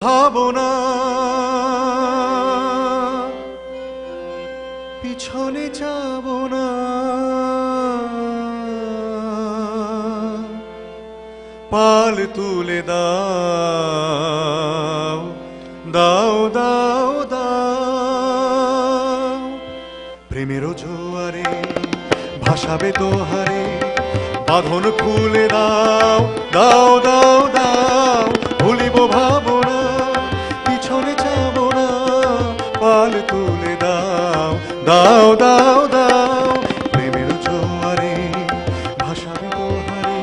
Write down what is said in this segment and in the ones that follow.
ভাবনা পিছনে যাব না, পাল তুলে দাও দাও দাও দাও, প্রেমের জোয়ারে ভাসাবে তোহারে, বাঁধন খুলে দাও দাও দাও দাও, ভুলিব ভাবনা পিছনে যাব না, পাল তুলে দাও দাও দাও দাও, প্রেমের জোয়ারে ভাসাবে তোহারে,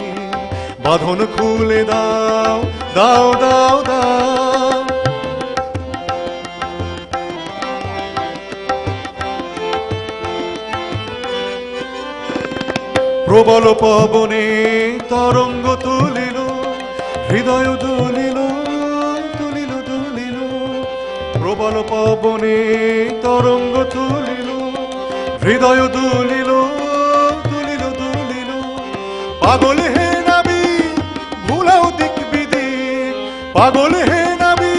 বাঁধন খুলে দাও দাও দাও দাও। প্রবল পবনে তরঙ্গ তুলিল, হৃদয় দুলিল তুলিল দুলিল, প্রবল পবনে তরঙ্গ তুলিল, হৃদয় দুলিল তুলিল দুলিল, পাগল হে নাবি ভুলাও দিক বিদিক, পাগল হে নাবি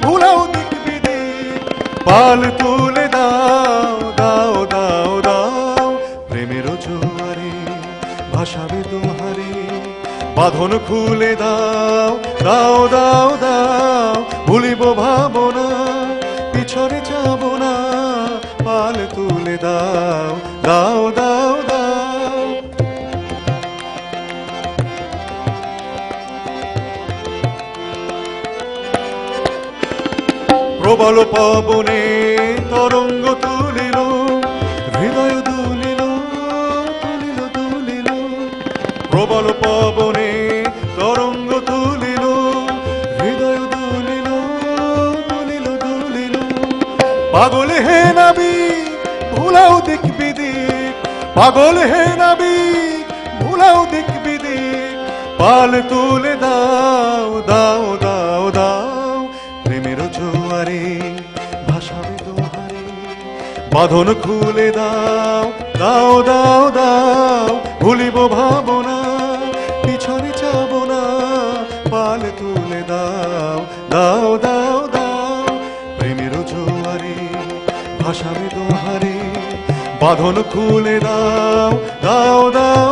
ভুলাও দিক বিদিক, পাল তুলে দাও দাও দাও দাও, প্রেমের জোয়ারে ভাসাবে তোহারে, বাঁধন খুলে দাও দাও দাও দাও, ভুলিব ভাবনা পিছনে যাব না, পাল তুলে দাও দাও দাও দাও। প্রবল পবনে তরঙ্গ তুলিল, হৃদয় দুলিল তুলিল দুলিল, প্রবল পবনে তরঙ্গ তুলিল, হৃদয় দুলিল তুলিল দুলিল, পাগল হে নাবি ভুলাও দিক বিদিক, পাগল হে নাবি ভুলাও দিক বিদিক, পাল তুলে দাও দাও দাও দাও, প্রেমের জোয়ারে ভাসাবে তোহারে, বাঁধন খুলে দাও দাও দাও দাও, ভুলিব ভাবনা পিছনে যাব না, পাল তুলে দাও দাও দাও দাও, প্রেমের জোয়ারে ভাসাবে তোহারে, বাঁধন খুলে দাও দাও দাও